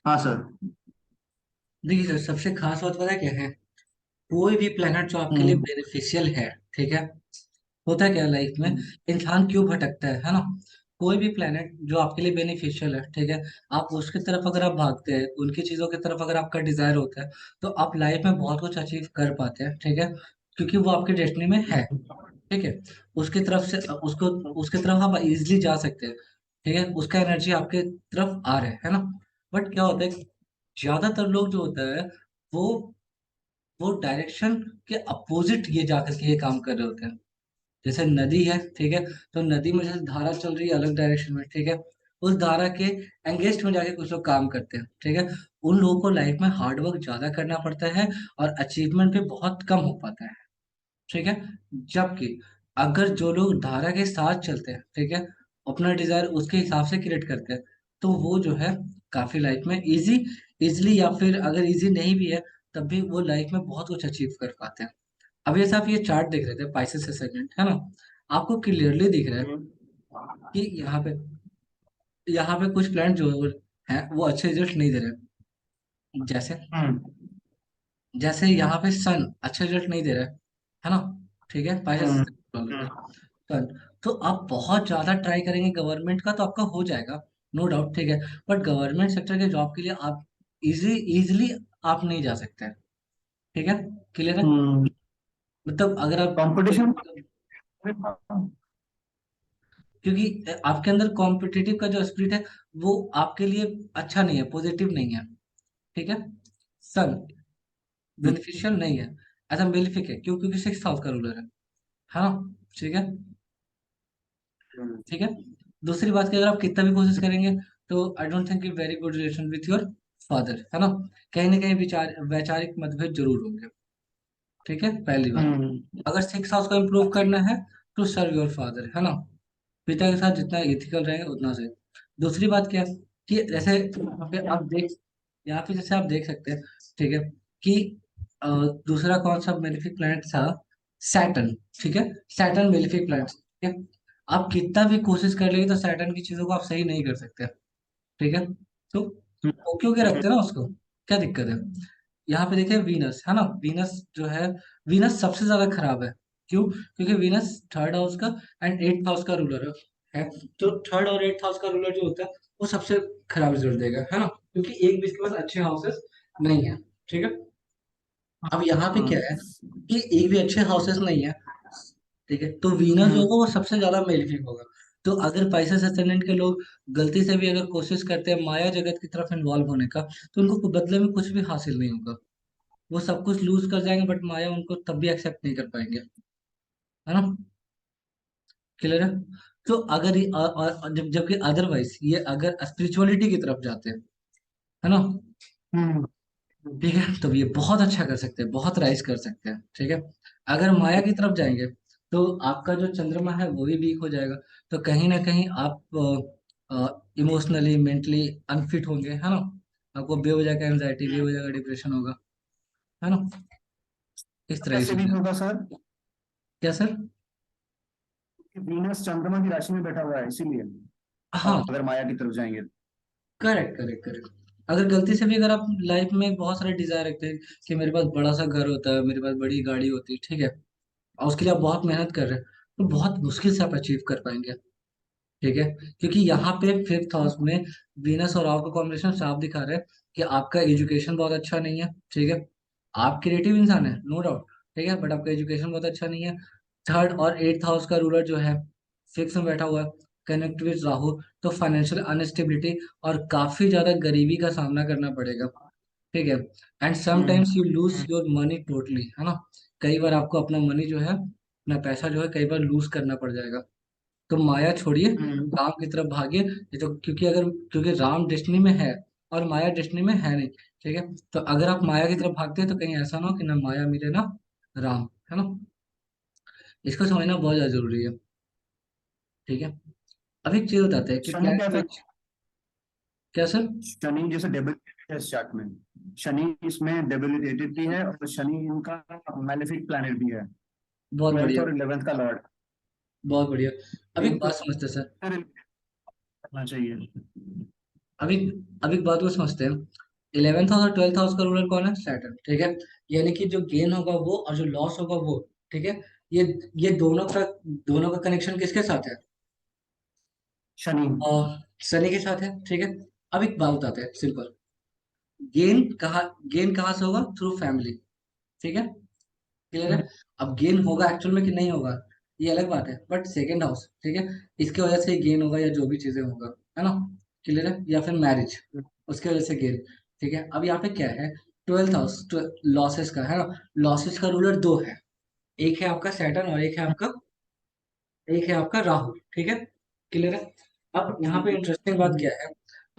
हाँ सर। देखिए सर, सबसे खास बात पता है क्या है? कोई भी प्लेनेट जो आपके लिए हम्म। बेनिफिशियल है, ठीक है, होता है क्या लाइफ में, हम्म। इंसान क्यों भटकता है ना? कोई भी प्लेनेट जो आपके लिए बेनिफिशियल है, ठीक है, आप उसकी तरफ अगर आप भागते हैं, उनकी चीजों की तरफ अगर आपका डिजायर होता है, तो आप लाइफ में बहुत कुछ अचीव कर पाते हैं, ठीक है, क्योंकि वो आपके डेस्टिनी में है। ठीक है, उसकी तरफ से उसको उसके तरफ आप इजिली जा सकते हैं। ठीक है, उसका एनर्जी आपके तरफ आ रहा है ना? बट क्या होता है, ज्यादातर लोग जो होता है, वो वो डायरेक्शन के अपोजिट ये जाकर के ये काम कर रहे होते हैं। जैसे नदी है, ठीक है, तो नदी में जैसे धारा चल रही है अलग डायरेक्शन में, ठीक है, उस धारा के एंगेस्ट में जाके कुछ लोग काम करते हैं, ठीक है। उन लोगों को लाइफ में हार्ड वर्क ज्यादा करना पड़ता है और अचीवमेंट भी बहुत कम हो पाता है, ठीक है। जबकि अगर जो लोग धारा के साथ चलते हैं, ठीक है, अपना डिजायर उसके हिसाब से क्रिएट करते हैं, तो वो जो है काफी लाइफ में इजली, या फिर अगर इजी नहीं भी है, तब भी वो लाइफ में बहुत कुछ अचीव कर पाते हैं। अब जैसे आप ये चार्ट देख रहे थे, पाइसेस असेंडेंट है ना, आपको क्लियरली दिख रहा है हम्म। कि यहाँ पे कुछ प्लांट जो है वो अच्छे रिजल्ट नहीं दे रहे। जैसे हम्म। जैसे यहाँ पे सन अच्छे रिजल्ट नहीं दे रहा है ना? ठीक है, पाइसेस हम्म। सन। तो आप बहुत ज्यादा ट्राई करेंगे गवर्नमेंट का तो आपका हो जाएगा, नो डाउट, ठीक है। बट गवर्नमेंट सेक्टर के जॉब के लिए आप इजीली आप नहीं जा सकते हैं, ठीक है, क्लियर है? हम्म। मतलब अगर आप कंपटीशन। क्योंकि आपके अंदर कॉम्पिटिटिव का जो स्पिरिट है, वो आपके लिए अच्छा नहीं है, पॉजिटिव नहीं है, ठीक है। सन बेनिफिशियल नहीं है, ऐसा बेनिफिक है, क्यों? क्योंकि 6 हाउस का रूलर है ना? ठीक है, ठीक है। दूसरी बात की, अगर आप कितना भी कोशिश करेंगे, तो I don't think very good relation with your father, है ना? कहीं ना कहीं विचार वैचारिक मतभेद जरूर होंगे, ठीक है, पहली बात। हम्म। अगर 6 हाउस को इम्प्रूव करना है, तो सर्व योर फादर, है ना? पिता के साथ जितना एथिकल रहेंगे उतना सही। दूसरी बात क्या है कि जैसे यहाँ पे जैसे आप देख सकते हैं, ठीक है, कि अ, दूसरा कौन सा मेलेफिक प्लैनेट था? सैटर्न, ठीक है, सैटर्न मेलेफिक प्लैनेट, ठीक है। आप कितना भी कोशिश कर लेंगे तो सैटर्न की चीजों को आप सही नहीं कर सकते, ठीक है। तो वो क्यों के रखते हैं ना उसको, क्या दिक्कत है? यहाँ पे देखिए वीनस, है ना, वीनस जो है, वीनस सबसे ज्यादा खराब है। क्यों? क्योंकि वीनस थर्ड हाउस का एंड एट्थ हाउस का रूलर है। तो थर्ड और एट्थ हाउस का रूलर जो होता है, वो सबसे खराब रिजल्ट देगा, है ना? क्योंकि एक भी इसके पास अच्छे हाउसेस नहीं है, ठीक है। अब यहाँ पे क्या है कि एक भी अच्छे हाउसेस नहीं है, ठीक है, तो वीनस जो हम्म। होगा वो सबसे ज्यादा मेलेफिक होगा। तो अगर पाइसेस असेंडेंट के लोग गलती से भी अगर कोशिश करते हैं माया जगत की तरफ इन्वॉल्व होने का, तो उनको बदले में कुछ भी हासिल नहीं होगा। वो सब कुछ लूज कर जाएंगे, बट माया उनको तब भी एक्सेप्ट नहीं कर पाएंगे, है ना? क्लियर है? तो अगर और जबकि अदरवाइज ये अगर स्पिरिचुअलिटी की तरफ जाते हैं, है ना, हम्म। ठीक है, तो ये बहुत अच्छा कर सकते हैं, बहुत राइज कर सकते हैं, ठीक है। अगर माया की तरफ जाएंगे, तो आपका जो चंद्रमा है वो भी वीक हो जाएगा। तो कहीं ना कहीं आप इमोशनली मेंटली अनफिट होंगे, है ना? आपको बेवजह का एंजाइटी, बेवजह का डिप्रेशन होगा, है ना? इस तरह की कैसे भी चीजें। होगा सर? क्या सर? कि वीनस चंद्रमा की राशि में बैठा हुआ है इसीलिए। हाँ, अगर माया की तरफ जाएंगे। Correct correct correct. अगर गलती से भी अगर आप लाइफ में बहुत सारे डिजायर रखते हैं कि मेरे पास बड़ा सा घर होता है, मेरे पास बड़ी गाड़ी होती है, ठीक है, और उसके लिए आप बहुत मेहनत कर रहे हैं, तो बहुत मुश्किल से आप अचीव कर पाएंगे, ठीक है। क्योंकि यहाँ पे फिफ्थ हाउस में वीनस और राहु का कॉम्बिनेशन साफ दिखा रहा है कि आपका एजुकेशन बहुत अच्छा नहीं है, ठीक है। आप क्रिएटिव इंसान है, नो डाउट, ठीक है, बट आपका एजुकेशन बहुत अच्छा नहीं है। थर्ड और एट्थ हाउस का रूलर जो है सिक्स में बैठा हुआ है, कनेक्ट विद राहु, तो फाइनेंशियल अनस्टेबिलिटी और काफी ज्यादा गरीबी का सामना करना पड़ेगा, ठीक है। And hmm. Sometimes you lose your money totally, है ना? कई बार आपको अपना मनी जो है, अपना पैसा जो है, कई बार लूज करना पड़ जाएगा। तो माया छोड़िए, हम्म। राम की तरफ भागिए, ये तो क्योंकि राम डेस्टिनी में है और माया डेस्टिनी में है नहीं, ठीक है। तो अगर आप माया की तरफ भागते हैं, तो कहीं ऐसा ना हो कि ना माया मिले ना राम, है ना? इसको समझना बहुत ज्यादा जरूरी है, ठीक है। अब एक चीज बताते हैं कि शनि प्लैनेट का में, इफेक्ट। क्या सर? शनि जैसे डेबिलिटेटेड है इस चार्ट में। शनि इसमें डेबिलिटेटेड भी है और शनि इनका मैलेफिक प्लैनेट भी है। बहुत 12th बढ़िया, और 11th का लॉर्ड। बहुत बढ़िया। अब एक इनको बात समझते हैं सर, करना चाहिए। अभी अभी एक बात को समझते हैं। 11th हाउस और 12th हाउस का रूलर कौन है? सैटर्न, ठीक है। यानी कि जो गेन होगा वो और जो लॉस होगा वो, ठीक है। ये ये दोनों का कनेक्शन किसके साथ है? शनि। और शनि के साथ है, ठीक है। अब एक बात बताते हैं सिंपल। गेन कहाँ गेन कहाँ से होगा? थ्रू फैमिली, ठीक है। क्लियर है। अब गेन होगा एक्चुअल में कि नहीं होगा, ये अलग बात है, बट सेकेंड हाउस, ठीक है, इसके वजह से गेन होगा या जो भी चीजें होगा, है ना। क्लियर है। या फिर मैरिज, उसके वजह से गेन। ठीक है। अब यहाँ पे क्या है? 12th हाउस लॉसेस का है ना। लॉसेस का रूलर दो है। एक है आपका सैटर्न और एक है आपका राहु, ठीक है। क्लियर है। अब यहाँ पे इंटरेस्टिंग बात क्या है?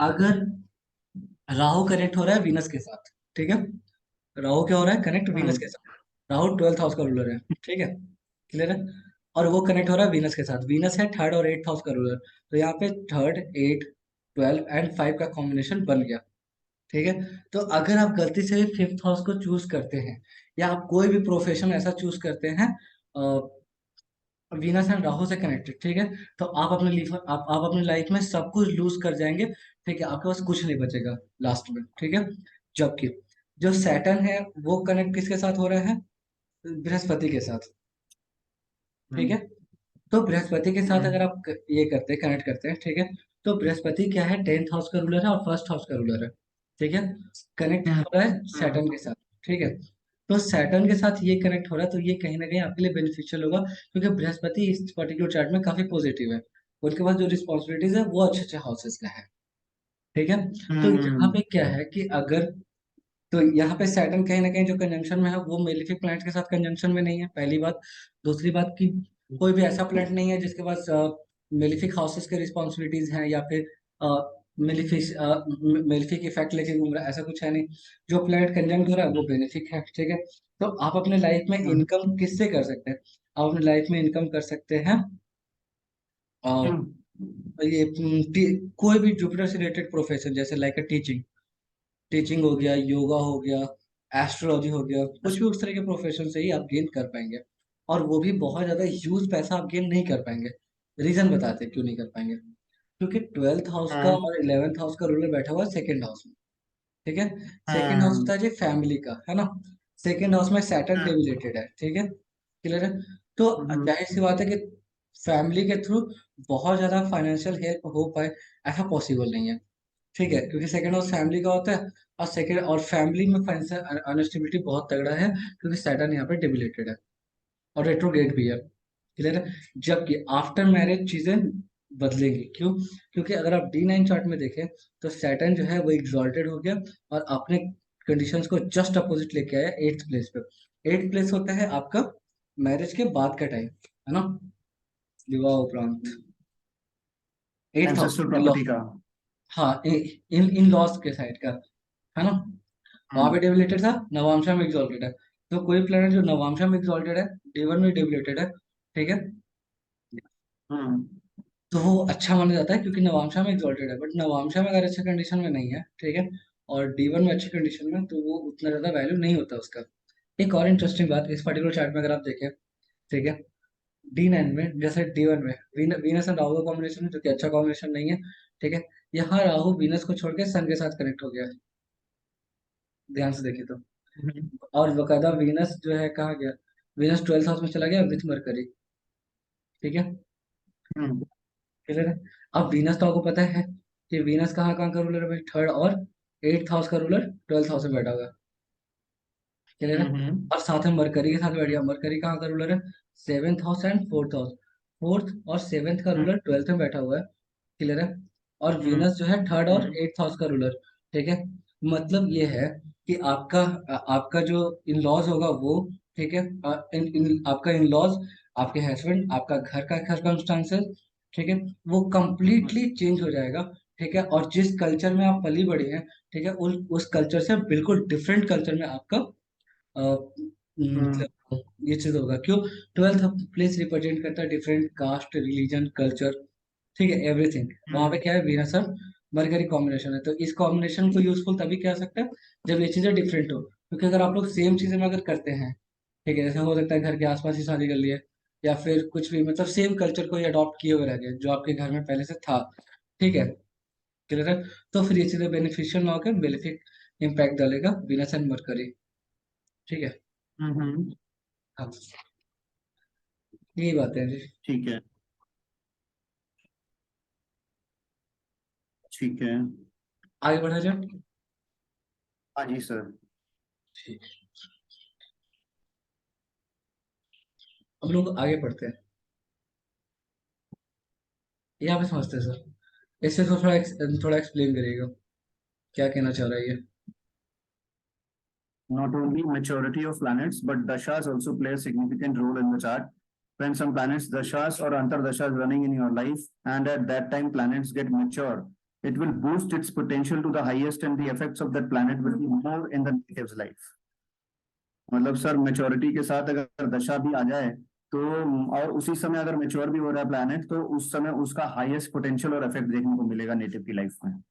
अगर राहु कनेक्ट हो रहा है वीनस के साथ, ठीक है। राहु क्या हो रहा है? कनेक्ट वीनस के साथ। राहु 12th हाउस का रूलर है, ठीक है। क्लियर है। और वो कनेक्ट हो रहा है वीनस के साथ। वीनस है थर्ड और 8th हाउस का रूलर। तो यहाँ पे थर्ड, 8, 12 एंड 5 का कॉम्बिनेशन बन गया, ठीक है। तो अगर आप गलती से 5th हाउस को चूज करते हैं, या आप कोई भी प्रोफेशन ऐसा चूज करते हैं वीनस एंड राहु से कनेक्टेड, ठीक है, तो आप अपनी लाइफ में सब कुछ लूज कर जाएंगे, ठीक है। आपके पास कुछ नहीं बचेगा लास्ट में, ठीक है। जबकि जो सैटर्न है वो कनेक्ट किसके साथ हो रहा है? बृहस्पति के साथ, ठीक है। तो बृहस्पति के साथ अगर आप ये करते हैं, कनेक्ट करते हैं, ठीक है, तो बृहस्पति क्या है? 10th हाउस का रूलर है और फर्स्ट हाउस का रूलर है, ठीक है। कनेक्ट हो रहा है सैटर्न के साथ, ठीक है। तो सैटर्न के साथ ये कनेक्ट हो रहा है, तो ये कहीं ना कहीं आपके लिए बेनिफिशियल होगा, क्योंकि बृहस्पति इस पर्टिकुलर चार्ट में काफी पॉजिटिव है। उनके पास जो रिस्पॉन्सिबिलिटीज है वो अच्छे अच्छे हाउसेस का है, ठीक है। तो यहाँ पे क्या है कि अगर, तो यहाँ पे सैटर्न कहीं ना कहीं जो कंजंक्शन में है वो मेलिफिक प्लैनेट के साथ कंजंक्शन में नहीं है, पहली बात। दूसरी बात कि कोई भी ऐसा प्लैनेट नहीं है जिसके पास मेलिफिक हाउसेस के रिस्पॉन्सिबिलिटीज हैं, या फिर मेलिफिक इफेक्ट लेके घूम रहा है, ऐसा कुछ है नहीं। जो प्लैनेट कंजंक्ट हो रहा है वो बेनिफिक है, ठीक है। तो आप अपने लाइफ में इनकम किससे कर सकते हैं? आप अपने लाइफ में इनकम कर सकते हैं अ, ये कोई भी जुपिटर से रिलेटेड प्रोफेशन, जैसे लाइक अ टीचिंग, टीचिंग हो गया, योगा हो गया, एस्ट्रोलॉजी हो गया, कुछ भी उस तरह के प्रोफेशन से ही आप गेन कर पाएंगे। और वो भी बहुत ज्यादा ह्यूज पैसा आप गेन नहीं कर पाएंगे। रीजन बताते हैं क्यों नहीं कर पाएंगे। क्योंकि 12th हाउस का और 11th हाउस का रूलर बैठा हुआ है सेकेंड हाउस में, ठीक है। सेकेंड हाउस होता है जी फैमिली का, है ना। सेकेंड हाउस में सैटर्न डेबिलेटेड है, ठीक है। क्लियर है। तो जाहिर सी बात है कि फैमिली के थ्रू बहुत ज्यादा फाइनेंशियल हेल्प हो पाए, ऐसा पॉसिबल नहीं है, ठीक है। क्योंकि सेकंड हाउस फैमिली का होता है, और फैमिली में फाइनेंशियल अनस्टेबिलिटी बहुत तगड़ा है, क्योंकि सैटर्न यहाँ पे डेबिलेटेड है और रेट्रोग्रेड भी है। क्लियर है। जबकि आफ्टर मैरिज चीजें बदलेंगी, क्यों? क्योंकि अगर आप D9 चार्ट में देखें, तो सैटर्न जो है वो एग्जॉल्टेड हो गया और अपने कंडीशंस को जस्ट अपोजिट लेके आया 8th प्लेस पे। 8th प्लेस होता है आपका मैरिज के बाद का टाइम, है ना, विवाह उपरांत। 8th हाउस, एंसेस्ट्रल प्रॉपर्टी का। हाँ, इन इन लॉस के साइड का, है ना। वहां पे डेबिलेटेड था, नवांशा में एग्जॉल्टेड है। तो कोई प्लेनेट जो नवांशा में एग्जॉल्टेड है, D1 में डेबिलेटेड है, ठीक है, हम्म तो वो अच्छा माना जाता है, क्योंकि नवांशा में एग्जॉल्टेड है। बट नवांशा में अगर अच्छे कंडीशन में नहीं है, ठीक है, और D1 में अच्छी कंडीशन में, तो वो उतना ज्यादा वैल्यू नहीं होता उसका। एक और इंटरेस्टिंग बात इस पर्टिकुलर चार्ट में अगर आप देखें, ठीक है, D9 में जैसे D1 में वीनस एंड राहु का कॉम्बिनेशन है, जो कि अच्छा कॉम्बिनेशन नहीं है, ठीक है। यहाँ राहु वीनस को छोड़ के सन के साथ कनेक्ट हो गया है, ध्यान से देखे तो। और बकायदा वीनस जो है कहाँ गया? वीनस 12th हाउस में चला गया विथ मरकरी, ठीक है। हम्म क्लियर है। अब वीनस तो आपको पता है कि वीनस कहाँ कहाँ का रूलर है भाई? थर्ड और 8th हाउस का रूलर 12th हाउस में बैठा हुआ है, क्लियर है। हम्म और साथ में मरकरी के साथ बैठ गया। मरकरी कहाँ का रूलर है? 7th house and 4th house. Fourth और सेवेंथ का रूलर 12th में बैठा हुआ है, क्लियर है। और हम्म वीनस जो है थर्ड और हम्म 8th हाउस का रूलर, ठीक है। मतलब ये है कि आपका जो इन लॉज होगा वो, ठीक है, आपका इन लॉज, आपके हस्बैंड, आपका घर का सर्कमस्टांसेस, ठीक है, वो कंप्लीटली चेंज हो जाएगा, ठीक है। और जिस कल्चर में आप पली बड़ी हैं, ठीक है, उस कल्चर से बिल्कुल डिफरेंट कल्चर में आपका हम्म मतलब ये चीज होगा। क्यों? 12th प्लेस रिप्रेजेंट करता है डिफरेंट कास्ट, रिलीजन, कल्चर, ठीक है, एवरीथिंग। वहां पे हम्म क्या है? वीनस और मरकरी कॉम्बिनेशन है। तो इस कॉम्बिनेशन को यूजफुल तभी कह सकते हैं जब ये चीजें डिफरेंट हो। क्योंकि अगर आप लोग सेम चीजें में अगर करते हैं, ठीक है, जैसे हो सकता है घर के आसपास ही शादी कर लिए, या फिर कुछ भी, मतलब सेम कल्चर को ही अडॉप्ट किए हुए रह गए जो आपके घर में पहले से था, ठीक है। क्लियर है? तो फिर ये चीजें बेनिफिशियल ना होकर बेनिफिक इम्पैक्ट डालेगा वीनस एंड मरकरी। ठीक है। हम्म। हाँ, यही बात है जी। ठीक है। ठीक है। आगे बढ़ा जाए। हाँ जी सर। ठीक। अब लोग आगे बढ़ते हैं, यहाँ पे समझते हैं सर। इससे तो थोड़ा एक्सप्लेन करिएगा, क्या कहना चाह रहा है ये। Not only maturity of planets, but dashas also play a significant role in the chart. When some planets dashas or antardashas running in your life, and at that time planets get mature, it will boost its potential to the highest, and the effects of that planet will be more in the native's life. मतलब sir maturity के साथ अगर दशा भी आ जाए तो, और उसी समय अगर मेच्योर भी हो रहा है प्लैनेट, तो उस समय उसका हाईएस्ट पोटेंशियल और इफेक्ट देखने को मिलेगा नेटिव की लाइफ में।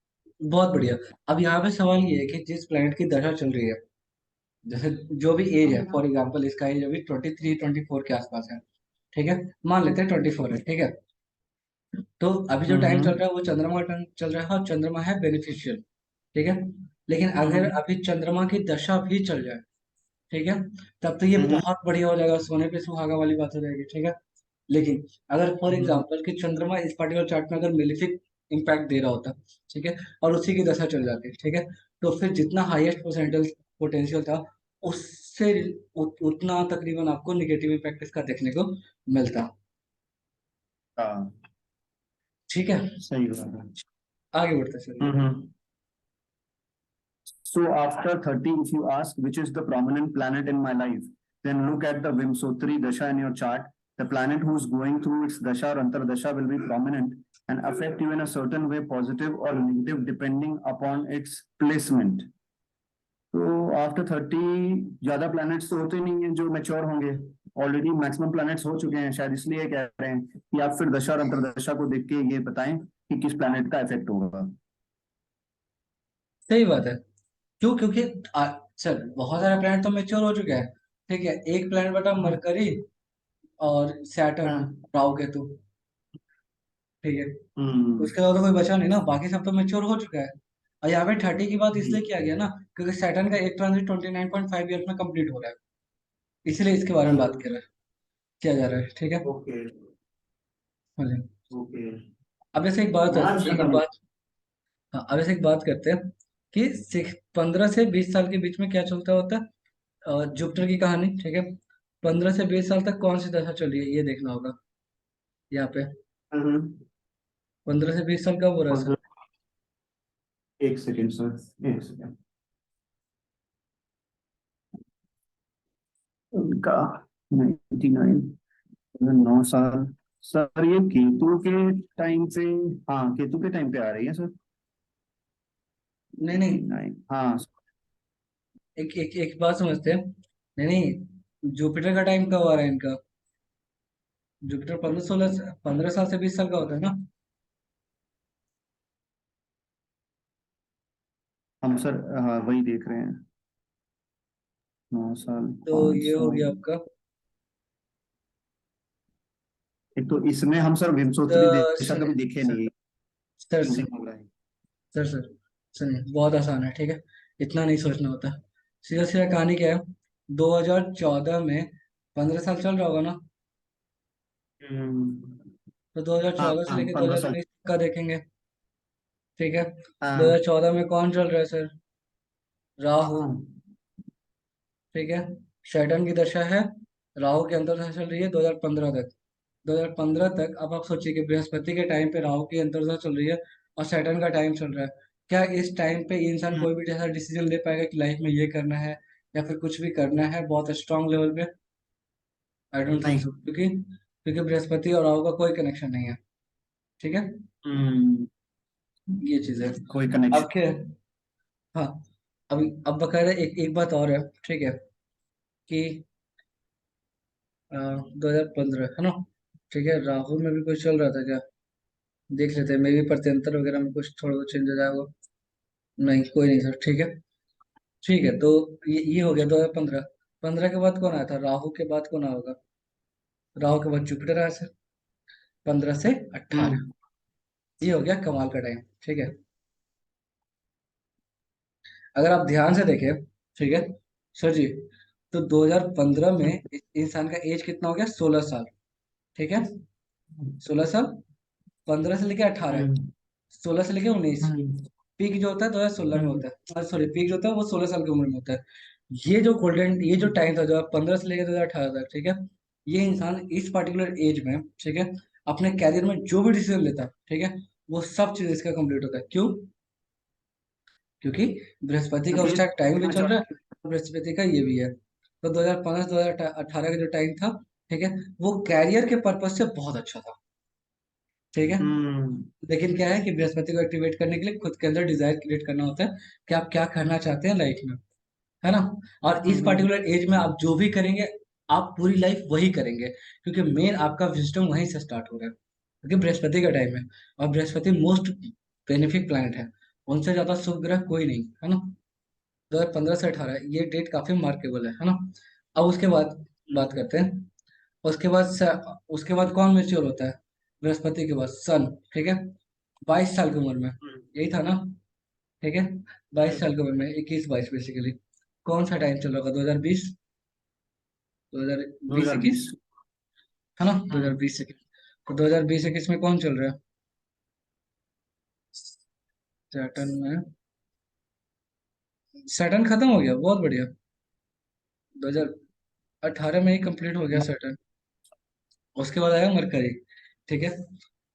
बहुत बढ़िया। अब यहाँ पे सवाल ये है कि जिस प्लैनेट की दशा चल रही है, जैसे जो भी एज है, फॉर एग्जाम्पल इसका एज अभी 23-24 के आसपास है, ठीक है, मान लेते हैं 24 है, ठीक है। तो अभी जो टाइम चल हम्म। रहा है वो चंद्रमा का टाइम चल रहा है, और चंद्रमा है बेनिफिशियल, ठीक है। लेकिन अगर हम्म। अभी चंद्रमा की दशा भी चल जाए, ठीक है, तब तो ये हम्म। बहुत बढ़िया हो जाएगा, सोने पे सुहागा वाली बात हो जाएगी, ठीक है। लेकिन अगर फॉर हम्म। एग्जाम्पल कि चंद्रमा इस पर्टिकुलर चार्ट में अगर मेलिफिक इम्पैक्ट दे रहा होता, ठीक है, और उसी की दशा चल जाती, ठीक है, तो फिर जितना हाईएस्ट परसेंटेज पोटेंशियल था, उससे उतना तकरीबन आपको निगेटिव इम्पैक्ट इसका देखने को मिलता। हाँ, ठीक है, सही बात है। आगे बढ़ते चलिए। हम्म। So after 30, if you ask which is the prominent planet in my life, then look at the Vimsotri Dasha in your chart. The planet who's going through its Dasha or Antardasha will be prominent and affect you in a certain way, positive or negative, depending upon its placement. तो after 30 ज्यादा planets तो होते नहीं हैं जो mature होंगे। Already maximum planets हो चुके हैं, शायद इसलिए कह रहे हैं कि आप फिर दशा और अंतर्दशा को देख के ये बताएं कि किस प्लैनेट का इफेक्ट होगा। सही बात है। क्यों? क्योंकि सर बहुत सारे प्लैनेट तो मेच्योर हो चुके हैं, ठीक है। एक प्लैनेट बटा मरकरी और सैटर्न, हाँ। राहु केतु, ठीक है। हम्म। उसके अलावा तो कोई बचा नहीं ना, बाकी सब तो मेच्योर हो चुका है। और यहाँ पे 30 की बात इसलिए किया गया ना, क्योंकि सैटर्न का एक ट्रांजिट 29.5 ईयर्स में कंप्लीट हो रहा है, इसलिए इसके बारे में बात किया जा रहा है, ठीक है। ओके। हाँ जी। ओके। अब जैसे एक बात है, हाँ जी। एक बात, हाँ, अब ऐसे एक बात करते हैं कि 15 से 20 साल के बीच में क्या चलता होता है, जुपिटर की कहानी, ठीक है। 15 से 20 साल तक कौन सी दशा चल रही है ये देखना होगा यहाँ पे। हम्म। 15 से 20 साल कब हो रहा है सर? एक सेकेंड सर, एक सेकेंड। उनका 99, 9 साल। सर ये केतु के टाइम पे, हाँ केतु के टाइम पे आ रही है सर। नहीं नहीं, 99, हाँ। एक एक एक बात समझते हैं। नहीं नहीं, जुपिटर का टाइम कब आ रहा है इनका? जुपिटर 15 साल से 20 साल का होता है ना। हम सर, हाँ वही देख रहे हैं। 9 साल, तो पाँच ये हो साल गया आपका। एक तो इसमें हम सर विमसोत्री दिशा सुनिए कभी देखे सर, नहीं। सर कंफ्यूजिंग सुनिए, हो रहा है। सर सुनिए, बहुत आसान है, ठीक है। इतना नहीं सोचना होता। सीधा सीधा कहानी क्या है, 2014 में 15 साल चल रहा होगा ना, हम्म। तो हाँ 2014 से हाँ, लेकर 15 साल। 2019 का देखेंगे, ठीक है। हाँ 2014 में कौन चल रहा है सर? राहु, हाँ। ठीक है। सैटर्न की दशा है, राहु की अंतर्दशा चल रही है 2015 तक। 2015 तक अब आप सोचिए कि बृहस्पति के टाइम पे राहु की अंतर्दशा चल रही है और सैटर्न का टाइम चल रहा है। क्या इस टाइम पे इंसान हम्म, कोई भी ऐसा डिसीजन ले पाएगा कि लाइफ में ये करना है या फिर कुछ भी करना है बहुत स्ट्रांग लेवल पे? आई डोंट थिंक नहीं। सो, क्योंकि क्योंकि बृहस्पति और राहु का कोई कनेक्शन नहीं है, ठीक है। हम्म। ये चीज है। कोई अब कनेक्शन। क्या, हाँ, अब बकायदा एक एक बात और है, ठीक है, कि 2015 है ना, ठीक है, राहु में भी कुछ चल रहा था क्या? देख लेते हैं, मे भी प्रत्यंतर वगैरह में कुछ थोड़ा बहुत चेंज हो जाएगा। नहीं, कोई नहीं सर, ठीक है। ठीक है, तो ये हो गया 2015। 15 के बाद कौन आया था? राहु के बाद कौन आया होगा? राहु के बाद जुपिटर आया सर, 15 से 18। हम्म। ये हो गया कमाल का टाइम, ठीक है। अगर आप ध्यान से देखें, ठीक है सर जी, तो 2015 में इंसान का एज कितना हो गया, 16 साल। ठीक है, 16 साल, 15 से लेके 18, हम्म 16 से लेके 19। हम्म पीक जो होता है 2016 में हम्म होता है, सॉरी, पीक जो होता है वो 16 साल की उम्र में होता है। ये जो टाइम था, जो 15 से लेकर 2018 तक, ठीक है, ये इंसान इस पर्टिकुलर एज में, ठीक है, अपने कैरियर में जो भी डिसीजन लेता है, ठीक है, वो सब चीज इसका कंप्लीट होता है। क्यों? क्योंकि बृहस्पति का क्योंकि उस ये टाइम टाइम भी चल रहा है, majority- बृहस्पति का ये भी है। तो 2015 से 2018 का जो टाइम था, ठीक है, वो कैरियर के पर्पज से बहुत अच्छा था। ठीक है, हम्म लेकिन क्या है कि बृहस्पति को एक्टिवेट करने के लिए खुद के अंदर डिजायर क्रिएट करना होता है कि आप क्या करना चाहते हैं लाइफ में, है ना। और इस हम्म पर्टिकुलर एज में आप जो भी करेंगे, आप पूरी लाइफ वही करेंगे, क्योंकि मेन आपका विजडम वहीं से स्टार्ट हो रहा है, क्योंकि बृहस्पति का टाइम है। और बृहस्पति मोस्ट बेनिफिक प्लैनेट है, उनसे ज्यादा शुभ ग्रह कोई नहीं, है ना। 2015 से 18 ये डेट काफी मार्केबल है ना। अब उसके बाद बात करते हैं। उसके बाद कौन मेच्योर होता है? बृहस्पति के बाद सन। ठीक है, 22 साल की उम्र में, यही था ना। ठीक है, 22 साल की उम्र में, 21-22 बेसिकली। कौन सा टाइम चल रहा होगा? 2020, दो हजार दो बीस हजार इक्कीस बीस है ना, दो हजार हम्म बीस इक्कीस तो 2020-21 में कौन चल रहा है? सैटर्न में, सैटर्न खत्म हो गया, बहुत बढ़िया। 2018 में ही कंप्लीट हो गया सैटर्न। उसके बाद आया मरकरी। ठीक है,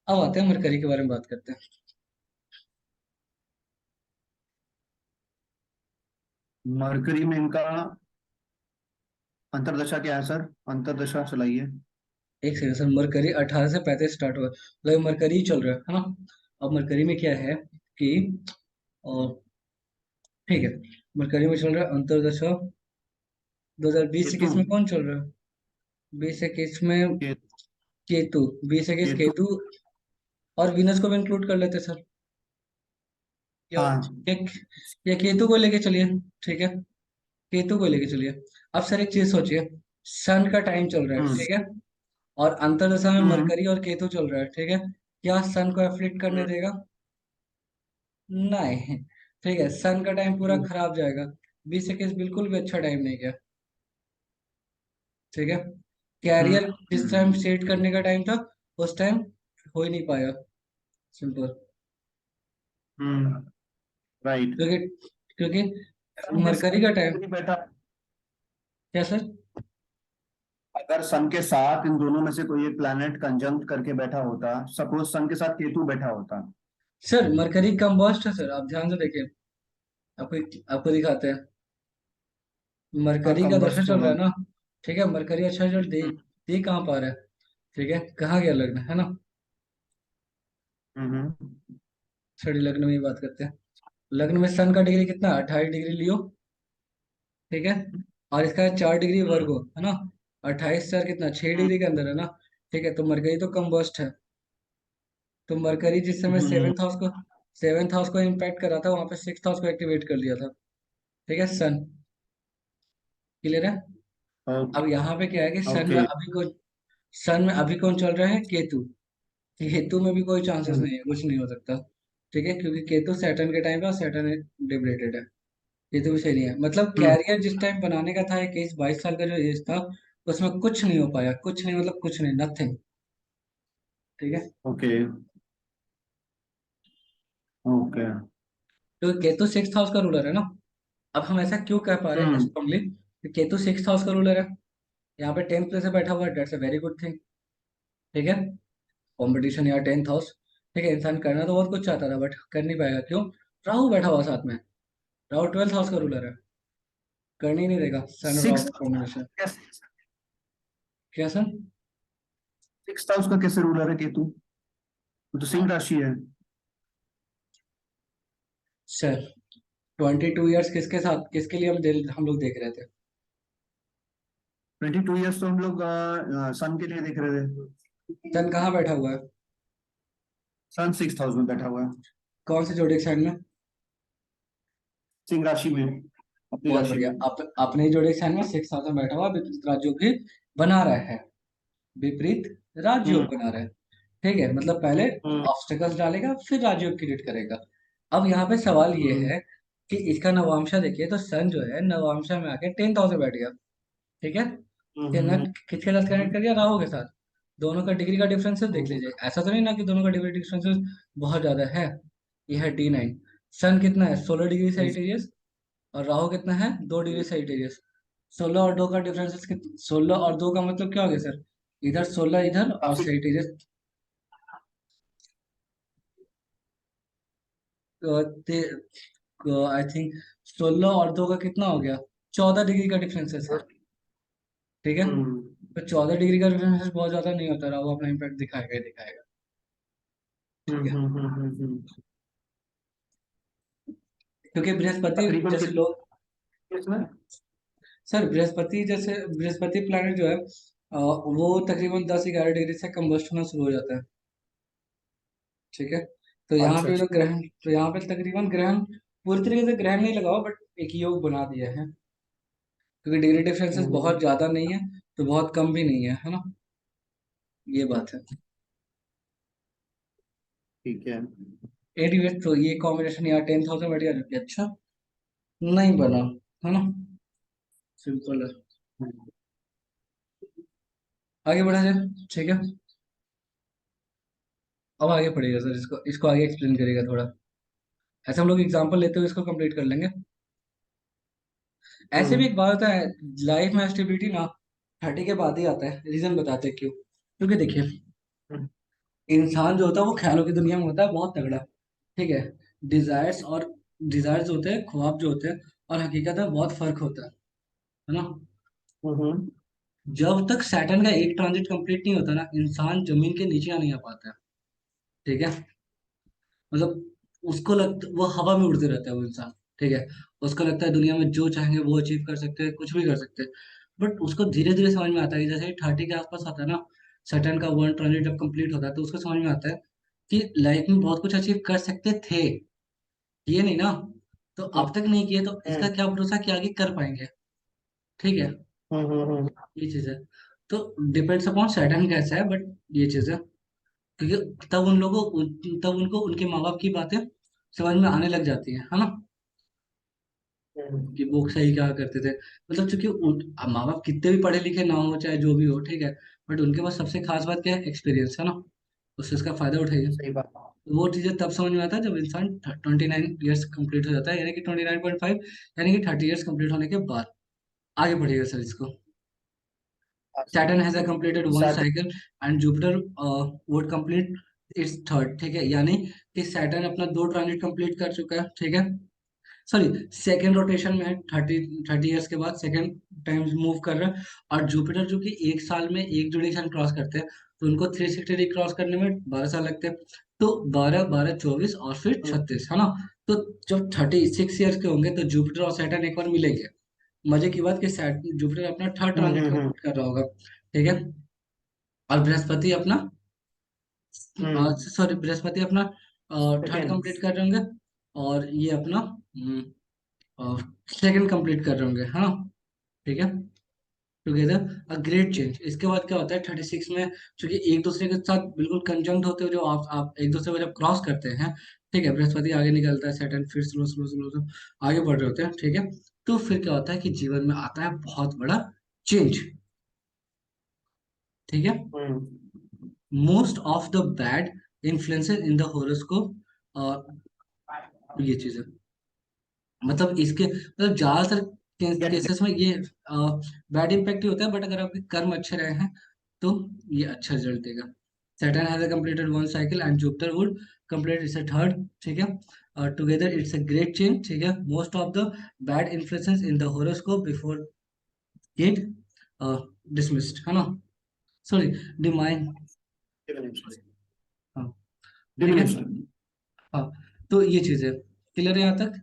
अब आते हैं मरकरी के बारे में बात करते हैं। मरकरी में इनका अंतरदशा क्या है सर? अंतरदशा चलाइए। एक सेकंड सर, मरकरी 18 से 35 स्टार्ट हुआ, मतलब मरकरी ही चल रहा है ना। अब मरकरी में क्या है कि और ठीक है, मरकरी में चल रहा है अंतरदशा। 2020 केतु 21 में कौन चल रहा है? 20 21 में के, केतु। 20 21 केतु केतु, और वीनस को भी इंक्लूड कर लेते सर। या हाँ एक, या केतु को लेके चलिए। ठीक है, केतु को लेके चलिए। अब सर एक चीज सोचिए, सन का टाइम चल रहा है, हम्म ठीक है, और अंतरदशा में हम्म मरकरी और केतु चल रहा है, ठीक है, क्या सन को एफ्लिक्ट करने हम्म देगा? नहीं। ठीक है, सन का टाइम पूरा हम्म खराब जाएगा। 20 21 बिल्कुल भी अच्छा टाइम नहीं गया। ठीक है, कैरियर जिस टाइम हम्म सेट करने का टाइम था, उस टाइम हो ही नहीं पाया, सिंपल। राइट। क्योंकि क्योंकि सन के मरकरी का टाइम, साथ बैठा, क्या सर? अगर सन के साथ इन दोनों में से कोई एक प्लैनेट कंजंक्ट करके बैठा होता, सपोज सन के साथ केतु बैठा होता। सर मरकरी कंबस्ट है सर, आप ध्यान से देखिए, आपको आपको दिखाते हैं। हाँ मरकरी का दशा कंबस्ट चल रहा होगा। है ना। ठीक है, मरकरी अच्छा रिजल्ट दे, दे कहाँ पा रहा है? ठीक है, कहाँ गया लग्न, है ना। हम्म छठी लग्न में ही बात करते हैं। लग्न में सन का डिग्री कितना? 28 डिग्री लियो। ठीक है, और इसका 4 डिग्री वर्गो, है ना। 28 4 कितना? 6 डिग्री के अंदर है ना। ठीक है, तो मरकरी तो कम्बस्ट है। तो मरकरी जिस समय हम्म सेवेंथ हाउस को इम्पैक्ट कर रहा था, वहां पे 6th हाउस को एक्टिवेट कर लिया था। ठीक है, सन, क्लियर है। अब यहाँ पे क्या है कि ओके। सन में अभी कौन चल रहा है? केतु। केतु में भी कोई चांसेस नहीं है, कुछ नहीं हो सकता। ठीक है, क्योंकि केतु सैटर्न के टाइम पे, और सैटर्न डिबरेटेड है। केतु भी सही नहीं है, मतलब कैरियर जिस टाइम बनाने का था, 21 22 साल का जो एज था, उसमें कुछ नहीं हो पाया, कुछ नहीं, मतलब कुछ नहीं, नथिंग। ठीक है, ओके ओके। तो केतु 6th हाउस का रूलर है ना। अब हम ऐसा क्यों कह पा रहे हैं हम्म स्ट्रांगली कि केतु 6th हाउस का रूलर है? यहाँ पे 10th प्लेस पे बैठा हुआ है, that's a very good thing. ठीक है, कंपटीशन या 10th हाउस। ठीक है, इंसान करना तो बहुत कुछ चाहता था, बट कर नहीं पाएगा, क्यों? राहु बैठा हुआ साथ में। राहु 12th हाउस का रूलर है, करने ही नहीं देगा सन और राहु सिक्स का कॉम्बिनेशन। क्या सर? सिक्स हाउस का कैसे रूलर है केतु? वो तो सिंह राशि है। सर 22 ईयर्स किसके साथ, किसके लिए हम लोग देख रहे थे? 22 ईयर्स तो हम लोग सन के लिए देख रहे थे। सन कहाँ बैठा हुआ है? सन सिक्स हाउस में बैठा हुआ है। कौन से जोडिक साइन में? सिंह राशि में, अपनी बहुत राशि बढ़िया, में। अपने जोडिक साइन में 6th हाउस में बैठा हुआ, विपरीत राजयोग भी बना रहा है, विपरीत राजयोग हम्म बना रहा है। ठीक है, मतलब पहले हम्म ऑब्स्टेकल्स डालेगा, फिर राजयोग क्रिएट करेगा। अब यहाँ पे सवाल ये हम्म है कि इसका नवांशा देखिए, तो सन जो है नवांशा में आके 10th हाउस में बैठ गया। ठीक है, कि ना किसके साथ कनेक्ट कर दिया, राहु के साथ। दोनों का डिग्री का डिफरेंसेस देख लीजिए, ऐसा तो नहीं ना कि दोनों का डिग्री डिफरेंसेस बहुत ज्यादा है। ये है D9। सन कितना है, 16 डिग्री सेल्सियस, और राहु कितना है, 2 डिग्री सेल्सियस। 16 और 2 का डिफरेंसेस कितना, 16 और 2 का मतलब क्या हो गया सर, इधर 16 इधर और काफी। सेल्सियस। आई थिंक 16 और 2 का कितना हो गया, 14 डिग्री का डिफरेंसेस है। ठीक है, हम्म तो 14 डिग्री का डिफरेंसेस बहुत ज्यादा नहीं होता रहा, वो अपना इम्पैक्ट दिखाएगा ही दिखाएगा। ठीक है, हम्म। क्योंकि बृहस्पति तकरीबन जैसे कितने लोग, इसमें? सर बृहस्पति जैसे, बृहस्पति प्लैनेट जो है वो तकरीबन 10-11 डिग्री से कंबस्ट होना शुरू हो जाता है। ठीक है, तो यहाँ अच्छा पे जो अच्छा। ग्रहण, तो यहाँ पे तकरीबन ग्रहण पूरी तरीके से ग्रहण नहीं लगाओ, बट एक योग बना दिया है, क्योंकि डिग्री डिफरेंसेस बहुत हम्म, ज्यादा नहीं है, तो बहुत कम भी नहीं है ना, ये बात है। ठीक है। एनीवे, तो ये कॉम्बिनेशन यहाँ 10,000 बढ़िया लगे, अच्छा नहीं बना, है ना, सिंपल है। हम्म, आगे बढ़ा जाए, ठीक है। अब आगे पढ़िएगा सर, इसको इसको आगे एक्सप्लेन करिएगा थोड़ा, ऐसे हम लोग एग्जांपल लेते हुए इसको कंप्लीट कर लेंगे। ऐसे भी हम्म, एक बात होता है, लाइफ में स्टेबिलिटी ना 30 के बाद ही आता है, रीजन बताते हैं क्यों। क्योंकि देखिए, हम्म, इंसान जो होता है वो ख्यालों की दुनिया में होता है बहुत तगड़ा। ठीक है, डिजायर्स और डिजायर्स होते हैं, ख्वाब जो होते हैं, और हकीकत में बहुत फर्क होता है ना। हम्म, जब तक सैटर्न का एक ट्रांजिट कंप्लीट नहीं होता ना, इंसान जमीन के नीचे नहीं आ पाता है। ठीक है, मतलब उसको लगता, वो हवा में उड़ते रहता है वो इंसान। ठीक है, उसको लगता है दुनिया में जो चाहेंगे वो अचीव कर सकते हैं, कुछ भी कर सकते हैं। बट उसको धीरे धीरे समझ में आता है कि जैसे 30 के आसपास आता है ना, सैटर्न का वन ट्रांजिट जब कंप्लीट होता है, तो उसको समझ में आता है कि लाइफ में बहुत कुछ अचीव कर सकते थे, ये नहीं ना, तो अब तक नहीं किए, तो इसका हम्म, क्या भरोसा कि आगे कर पाएंगे। ठीक है, हम्म। ये चीज है। तो डिपेंड्स अपॉन सैटर्न कैसा है, बट ये चीज है, क्योंकि तब उन लोगों तब उनको उनके माँ बाप की बातें समझ में आने लग जाती है ना, कि वो सही क्या करते थे। मतलब चूंकि अब माँ बाप कितने भी पढ़े लिखे ना हो, चाहे जो भी हो, ठीक है, बट उनके पास सबसे खास बात क्या है, एक्सपीरियंस है ना, उससे इसका फायदा उठाइए। सही बात। तो वो चीजें तब समझ में आता है जब इंसान 29 ईयर्स कंप्लीट हो जाता है, यानी कि 29.5, यानी कि 30 ईयर्स कंप्लीट होने के बाद। आगे बढ़िएगा सर इसको। Saturn has a completed one Saturn. cycle and Jupiter would complete its third। ठीक है, यानी कि सैटर्न अपना 2 ट्रांजिट कंप्लीट कर चुका है। ठीक है, सॉरी, सेकेंड रोटेशन में है, 30 ईयर्स के बाद सेकेंड टाइम मूव कर रहा है। और जुपिटर जो कि एक साल में एक जोड़ी क्रॉस करते हैं, तो उनको 360 डिग्री क्रॉस करने में 12 साल लगते हैं। तो 12, 12, 24 और फिर 36, है ना। तो जब 36 ईयर्स के होंगे, तो जुपिटर और सैटर्न एक बार मिलेंगे। मजे की बात कि जुपिटर अपना थर्ड ट्रांजिट हम्म। कंप्लीट कर रहा होगा। ठीक है, और बृहस्पति अपना, सॉरी, बृहस्पति अपना थर्ड सेकेंड। कंप्लीट कर रहे होंगे, और ये अपना सेकंड कंप्लीट कर रहे होंगे, हाँ। ठीक है, टुगेदर अ ग्रेट चेंज। इसके बाद क्या होता है 36 में, क्योंकि एक दूसरे के साथ बिल्कुल कंजंक्ट होते हुए जो आप एक दूसरे को जब क्रॉस करते हैं, ठीक है, बृहस्पति आगे निकलता है, सैटर्न फिर स्लो स्लो स्लो स्लो आगे बढ़ रहे होते हैं। ठीक है, तो फिर क्या होता है कि जीवन में आता है बहुत बड़ा चेंज। ठीक है, most of the bad influences in the horoscope, ये चीज है। मतलब इसके मतलब ज्यादातर गेट। केसेस में ये बैड इम्पैक्ट ही होता है, बट अगर आपके कर्म अच्छे रहे हैं, तो ये अच्छा रिजल्ट देगा। Saturn has a completed one cycle and Jupiter would complete its a third। ठीक है, together it's a great change। ठीक है, most of the bad influences in the horoscope before get uh, dismissed, है ना, sorry, डिमाइन, sorry, हाँ। ठीक है, diminished. हाँ, तो ये चीज है, क्लियर है यहाँ तक।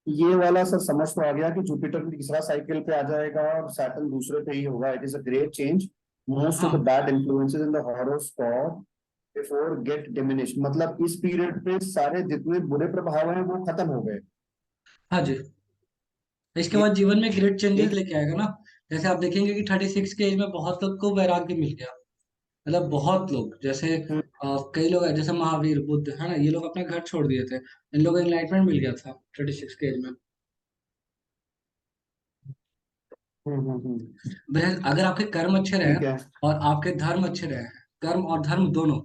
ये वाला सर समझ तो आ गया कि जुपिटर तीसरा साइकिल पे आ जाएगा और सैटर्न दूसरे पे ही होगा। It is a great change. Most of the हाँ, bad influences in the horoscope before get diminished, मतलब इस पीरियड पे सारे जितने बुरे प्रभाव हैं वो खत्म हो गए। हाँ जी, इसके ये बाद जीवन में ग्रेट चेंजेस एक। लेके आएगा ना। जैसे आप देखेंगे कि 36 के एज में बहुत लोग को वैराग्य मिल गया, मतलब बहुत लोग, जैसे हम्म, कई लोग हैं जैसे महावीर बुद्ध है ना, ये लोग अपने घर छोड़ दिए थे, इन लोगों को एनलाइटमेंट मिल गया था 36 के एज में। बहरहाल अगर आपके कर्म अच्छे रहे ठीक है। और आपके धर्म अच्छे रहे, कर्म और धर्म दोनों,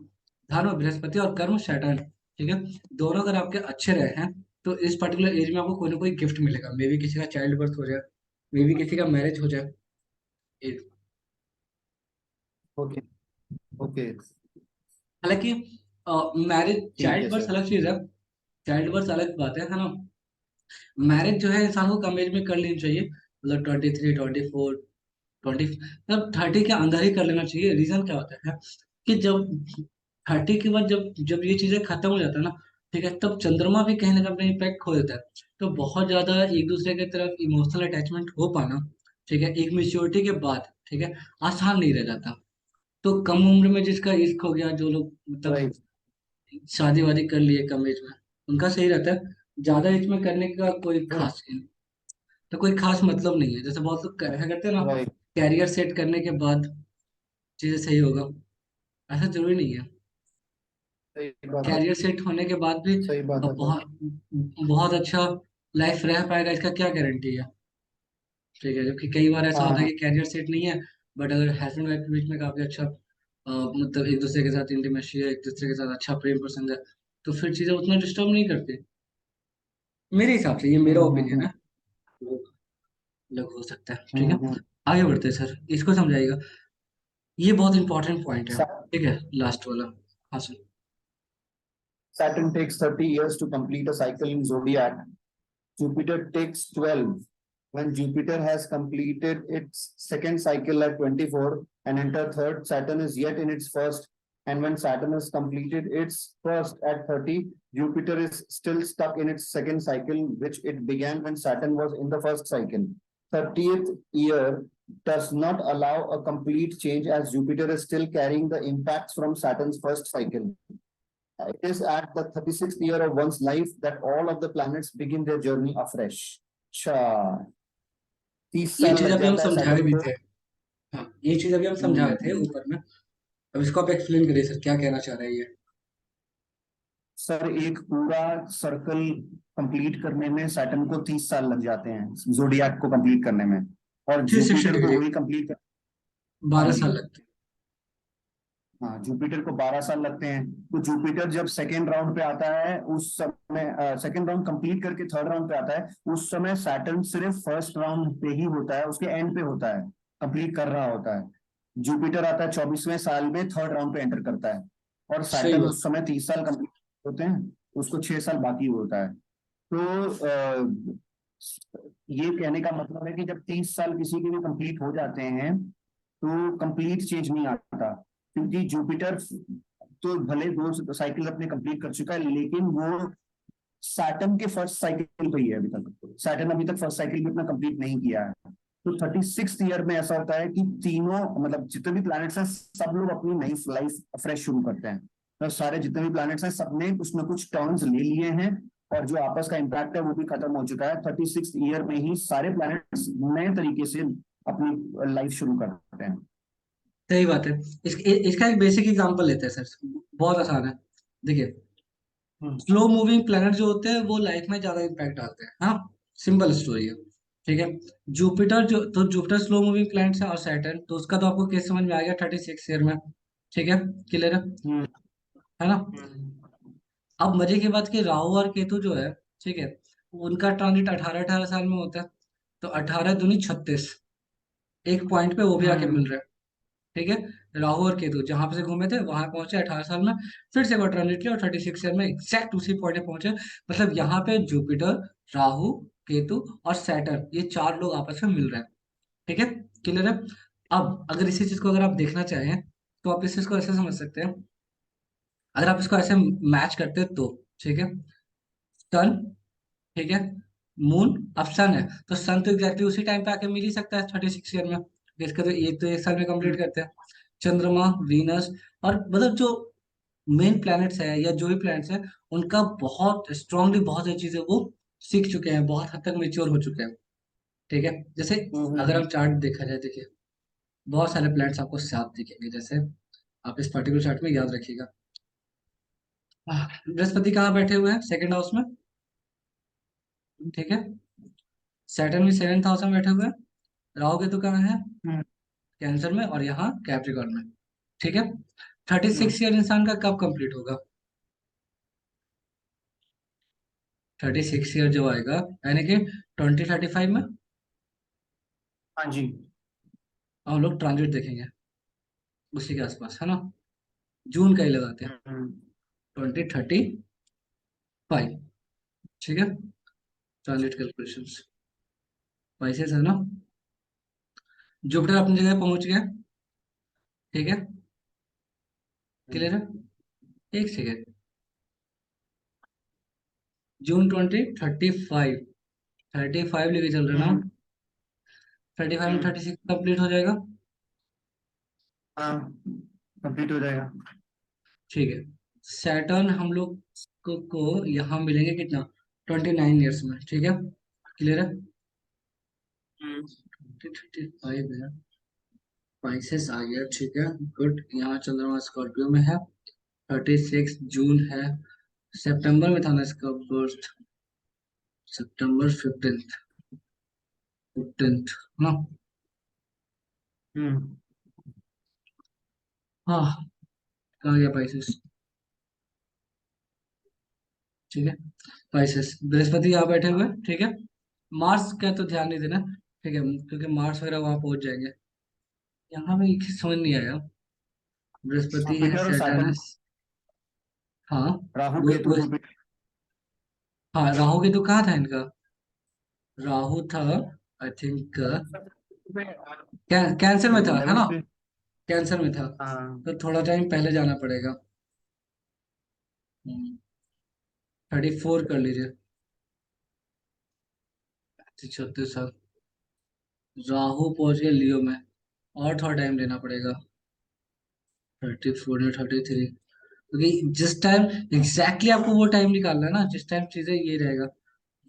धर्म बृहस्पति और कर्म सैटर्न, ठीक है, दोनों अगर आपके अच्छे रहे हैं, तो इस पर्टिकुलर एज में आपको कोई ना कोई गिफ्ट मिलेगा, मे बी किसी का चाइल्ड बर्थ हो जाए, मे बी किसी का मैरिज हो जाए। एक ओके। ओके। हालांकि मैरिज ठीक चाइल्ड है बर्थ सर। अलग चीज है, चाइल्ड बर्थ अलग बात है ना। मैरिज जो है इंसान को कम एज में कर लेनी चाहिए, मतलब 23, 24, मतलब 30 के अंदर ही कर लेना चाहिए। रीजन क्या होता है कि जब 30 के बाद जब जब ये चीजें खत्म हो जाता है ना, ठीक है, तब चंद्रमा भी कहीं ना कहीं अपना इम्पैक्ट खो देता है, तो बहुत ज्यादा एक दूसरे की तरफ इमोशनल अटैचमेंट हो पाना, ठीक है, एक मेच्योरिटी के बाद, ठीक है, आसान नहीं रह जाता। तो कम उम्र में जिसका इश्क हो गया, जो लोग मतलब राइट। शादी वादी कर लिए कम एज में, उनका सही रहता है। ज्यादा एज में करने का कोई खास तो कोई खास मतलब नहीं है, जैसे बहुत लोग ऐसा करते हैं ना, राइट। कैरियर सेट करने के बाद चीजें सही होगा, ऐसा जरूरी नहीं है। सही बात है। कैरियर सेट होने के बाद भी सही बात है सर। बहुत बहुत अच्छा लाइफ रह पाएगा, इसका क्या गारंटी है, ठीक है, जबकि कई बार ऐसा हाँ होता है हाँ। कि कैरियर सेट नहीं है, बट अगर हस्बैंड वाइफ के बीच में काफी अच्छा मतलब एक दूसरे के साथ इंटीमेसी है, एक दूसरे के साथ अच्छा प्रेम प्रसंग है, तो फिर चीजें उतना डिस्टर्ब नहीं करती, मेरे हिसाब से, ये मेरा ओपिनियन हम्म। है। लोग अलग हो सकता है, ठीक है। हम्म। आगे बढ़ते हैं सर, इसको समझाइएगा, ये बहुत इंपॉर्टेंट पॉइंट है, ठीक है, लास्ट वाला। हाँ sir. Saturn takes 30 years to complete a cycle in zodiac. Jupiter takes 12. When Jupiter has completed its second cycle at 24 and entered third, Saturn is yet in its first. And when Saturn has completed its first at 30, Jupiter is still stuck in its second cycle, which it began when Saturn was in the first cycle. 30th year does not allow a complete change as Jupiter is still carrying the impacts from Saturn's first cycle. It is at the 36th year of one's life that all of the planets begin their journey afresh. अच्छा, 30 ये साल चीज लग अभी हम जाता है समझाए सैटर्न भी को। थे। हाँ, ये चीज अभी हम समझाए थे हम्म। ऊपर में। अब इसको आप एक्सप्लेन करिए सर, क्या कहना चाह रहे हैं ये। सर एक पूरा सर्कल कंप्लीट करने में सैटर्न को 30 साल लग जाते हैं, जोडियाक को कंप्लीट करने में। और 360 जुपिटर को डिग्री वही कंप्लीट कर। हाँ 12 जी। साल लगते हैं। हाँ, जुपिटर को 12 साल लगते हैं। तो जुपिटर जब सेकेंड राउंड पे आता है उस समय, सेकेंड राउंड कंप्लीट करके थर्ड राउंड पे आता है, उस समय सैटर्न सिर्फ फर्स्ट राउंड पे ही होता है, उसके एंड पे होता है, कंप्लीट कर रहा होता है। जुपिटर आता है 24वें साल में, थर्ड राउंड पे एंटर करता है। और सही सैटर्न बात। उस समय 30 साल कंप्लीट होते हैं, उसको 6 साल बाकी होता है। तो ये कहने का मतलब है कि जब 30 साल किसी के भी कंप्लीट हो जाते हैं, तो कंप्लीट चेंज नहीं आता। क्योंकि जुपिटर तो भले 2 साइकिल अपने कंप्लीट कर चुका है, लेकिन वो सैटर्न के फर्स्ट साइकिल पे ही है अभी तक। सैटर्न अभी तक फर्स्ट साइकिल भी अपना कंप्लीट नहीं किया है। तो 36th ईयर में ऐसा होता है कि तीनों, मतलब जितने भी प्लैनेट्स हैं, सब लोग अपनी नई लाइफ फ्रेश शुरू करते हैं। तो सारे जितने भी प्लैनेट्स हैं, सबने कुछ ना कुछ टर्न्स ले लिए हैं, और जो आपस का इम्पैक्ट है वो भी खत्म हो चुका है। 36th ईयर में ही सारे प्लैनेट्स नए तरीके से अपनी लाइफ शुरू करते हैं। सही बात है। इसका एक बेसिक एग्जांपल लेते हैं सर, बहुत आसान है। देखिए, हम्म। स्लो मूविंग प्लैनेट जो होते हैं वो लाइफ में ज्यादा इम्पैक्ट डालते हैं, हाँ, सिंपल स्टोरी है, ठीक है। जुपिटर जो, तो जुपिटर स्लो मूविंग प्लैनेट है, और सैटर्न तो उसका तो आपको केस समझ में आ गया 36 ईयर में, ठीक है, क्लियर हम्म। है ना। हम्म। अब मजे की बात कि राहु और केतु जो है, ठीक है, उनका ट्रांजिट 18-18 साल में होता है, तो 18 दूनी 36, एक पॉइंट पे वो भी आके मिल हम्म। रहा है, ठीक है। राहु और केतु जहां पे से घूमे थे वहां पहुंचे 18 साल में, फिर से क्वाड्रेंट लिया और 36 ईयर में एग्जैक्ट उसी पॉइंट पे पहुंचे। मतलब यहाँ पे जुपिटर, राहु, केतु और सैटर्न, ये चार लोग आपस में मिल रहे हैं, ठीक है, क्लियर है। अब अगर इसी चीज को अगर आप देखना चाहें, तो आप इस चीज को ऐसे समझ सकते हैं, अगर आप इसको ऐसे मैच करते हैं तो, ठीक है, सन, ठीक है, मून, अब सन है, तो सन तो एग्जैक्टली उसी टाइम पे आके मिल ही सकता है 36 ईयर में, इसका तो एक साल में कंप्लीट करते हैं। चंद्रमा, वीनस, और मतलब जो मेन प्लैनेट्स है या जो भी प्लैनेट्स है, उनका बहुत स्ट्रांगली बहुत सारी चीजें वो सीख चुके हैं, बहुत हद तक मेच्योर हो चुके हैं, ठीक है। जैसे अगर हम्म। हम चार्ट देखा जाए, देखिए बहुत सारे प्लैनेट्स आपको साफ दिखेंगे, जैसे आप इस पर्टिकुलर चार्ट में याद रखिएगा। बृहस्पति कहाँ बैठे हुए हैं? सेकंड हाउस में, ठीक है। सैटर्न भी सेवेंथ हाउस में बैठे हुए हैं। राहु केतु कहाँ है? हम्म, कैंसर में, और यहाँ कैप्रिकॉर्न में, ठीक है। 36 हम्म। ईयर इंसान का कब कंप्लीट होगा? 36 ईयर जब आएगा, यानी कि 2035 में हाँ जी। हम लोग ट्रांजिट देखेंगे उसी के आसपास, है ना। जून का ही लगाते हैं, हम्म, 2035, ठीक है। ट्रांजिट कैलकुलेशन पैसे है ना। जुपिटर अपनी जगह पहुंच गया, ठीक है। क्लियर है? एक सेकेंड, जून 2035, 35 लेके चल रहे ना। हम्म, 35 में हम्म। 36 कंप्लीट हो जाएगा, हाँ, कंप्लीट हो जाएगा। ठीक है। सैटर्न हम लोग को यहाँ मिलेंगे कितना? 29 ईयर्स में, ठीक है। क्लियर है? हम्म, 35 है, स्पाइसेस आ गया, ठीक है। गुड। यहाँ चंद्रमा स्कॉर्पियो में है, 36 जून है। सितंबर में था ना इसका बर्थ, सितंबर 15th ना। हम्म, हाँ, कहाँ गया स्पाइसेस, ठीक है। स्पाइसेस, बृहस्पति यहाँ बैठे हुए हैं, ठीक है। मार्स का तो ध्यान नहीं देना, ठीक है, क्योंकि मार्स वगैरह वहां पहुंच जाएंगे। यहाँ भी एक चीज समझ नहीं आया, बृहस्पति है, जुपिटर और सैटर्न है। सैटर्न। हाँ, राहु वो केतु वो जुपिटर। हाँ, राहु की तो कहाँ था इनका? राहु था, आई थिंक कैंसर में था, है ना। 11th पे। कैंसर में था, हाँ। तो थोड़ा टाइम पहले जाना पड़ेगा। 34 कर लीजिए, 36 साल। राहु पहुंच गया लियो में, और थोड़ा टाइम लेना पड़ेगा, 34 या 33, क्योंकि जिस टाइम एग्जैक्टली आपको वो टाइम निकालना है ना, जिस टाइम चीजें ये रहेगा।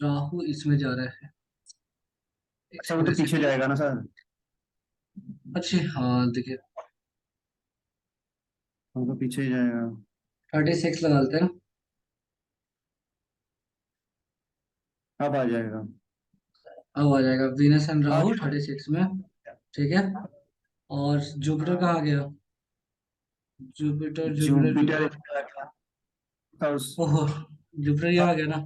राहु इसमें जा रहा है, एक अच्छा, वो सेकंड, तो एक पीछे सेकंड। जाएगा ना सर? अच्छा, हाँ देखिए, वो तो पीछे ही जाएगा। 36 लगा लेते हैं ना। अब आ जाएगा। अब आ जाएगा वीनस एंड आ राहु गया। 36 में, ठीक है। और जुपिटर हाँ, कहाँ गया? Jupiter Jupiter Jupiter Jupiter, house. ओहो, जुपिटर यहाँ आ गया ना।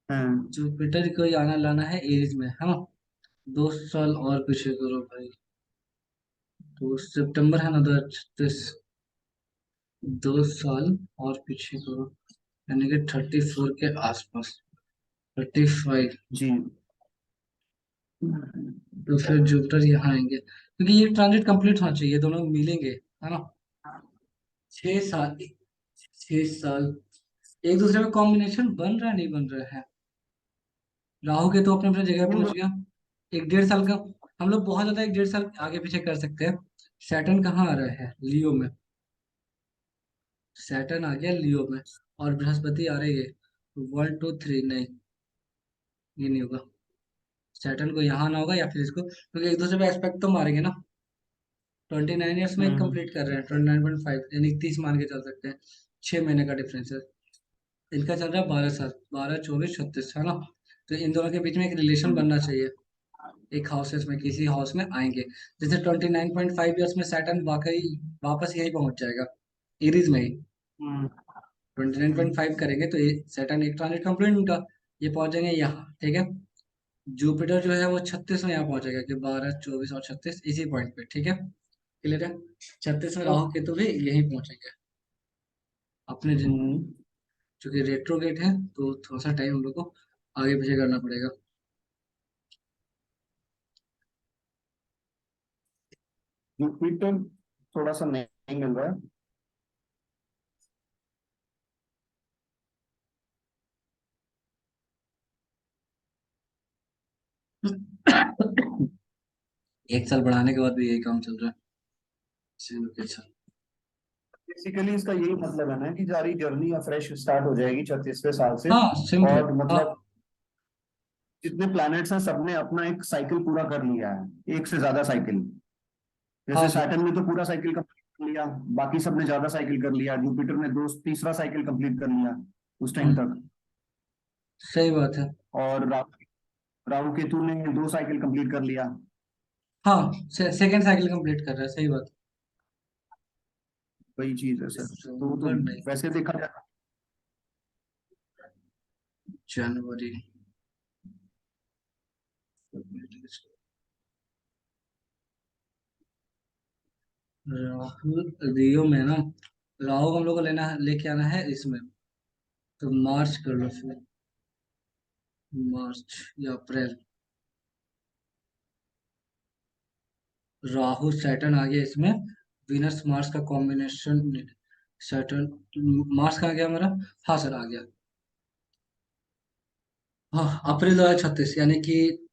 हाँ। जुपिटर को ही आना लाना है एरीज में, है ना। 2 साल और पीछे करो भाई, तो सितंबर है ना 2036, 2 साल और पीछे करो, यानी कि 34 के आसपास, 35। जी। तो फिर जुपिटर यहाँ आएंगे, क्योंकि ये ट्रांजिट कंप्लीट होना चाहिए, दोनों मिलेंगे, है ना। 6 साल, 6 साल, एक दूसरे में कॉम्बिनेशन बन रहा है, नहीं बन रहा है। राहु के तो अपने अपने जगह पहुंच गया, 1 1.5 साल का। हम लोग बहुत ज्यादा 1 1.5 साल आगे पीछे कर सकते हैं। सैटर्न कहाँ आ रहा है? लियो में। सैटर्न आ गया लियो में, और बृहस्पति आ रही है 1 2 3, नहीं, ये नहीं होगा। सैटर्न को यहाँ आना होगा, या फिर इसको, क्योंकि एक दूसरे पे एस्पेक्ट तो मारेंगे ना। 29 ईयर्स में हम्म, कंप्लीट कर रहे हैं, 29.5 यानी 30 मान के चल सकते हैं। 6 महीने का डिफरेंस है। इनका चल रहा है 12 साल, 12 24 36, है ना। तो इन दोनों के बीच में एक रिलेशन हम्म, बनना चाहिए, एक हाउसेस में, किसी हाउस में आएंगे। जैसे 29.5 ईयर्स में सैटर्न वाकई वापस यही पहुंच जाएगा, एरीज में ही। हम्म, 29.5 करेंगे तो ये सैटर्न एक ट्रांजिट कंप्लीट उनका, ये पहुंच जाएंगे यहाँ, ठीक है। जुपिटर जो है वो 36 में यहाँ पहुंचेगा, कि 12 24 और 36 इसी पॉइंट पे, ठीक है। क्लियर है? 36 में राहु केतु भी यहीं पहुंचेंगे अपने जिन, हम्म। चूंकि रेट्रोगेट है तो थोड़ा सा टाइम हम लोग को आगे पीछे करना पड़ेगा। जुपिटर थोड़ा सा नहीं मिल रहा है। एक साल बढ़ाने के बाद भी यही काम चल रहा है। चलो, अच्छा। बेसिकली इसका यही मतलब है ना कि सारी जर्नी फ्रेश स्टार्ट हो जाएगी 36वें साल से। हाँ, सिंपल। और हाँ, मतलब जितने प्लैनेट्स हैं सबने अपना एक साइकिल पूरा कर लिया है, एक से ज्यादा साइकिल। हाँ जैसे जी, सैटर्न में तो पूरा साइकिल कंप्लीट लिया, बाकी सबने ज्यादा साइकिल कर लिया, जुपिटर ने दो तीसरा साइकिल कंप्लीट कर लिया उस टाइम हम्म, तक। सही बात है। और राहु केतु ने दो साइकिल कंप्लीट कर लिया। हाँ, सेकंड साइकिल कंप्लीट कर रहा है, सही बात। वही चीज है सर, तो दिसंबर नहीं, वैसे देखा जाए जनवरी। राहुल रियो में ना, राहु को हम लोग को लेके आना है इसमें। तो मार्च कर लो फिर, मार्च या अप्रैल। राहु सैटर्न आ गया इसमें, विनस मार्स का कॉम्बिनेशन। सैटर्न मार्स का आ गया हमारा। हाँ सर, आ गया। हाँ, अप्रैल 2036, यानी कि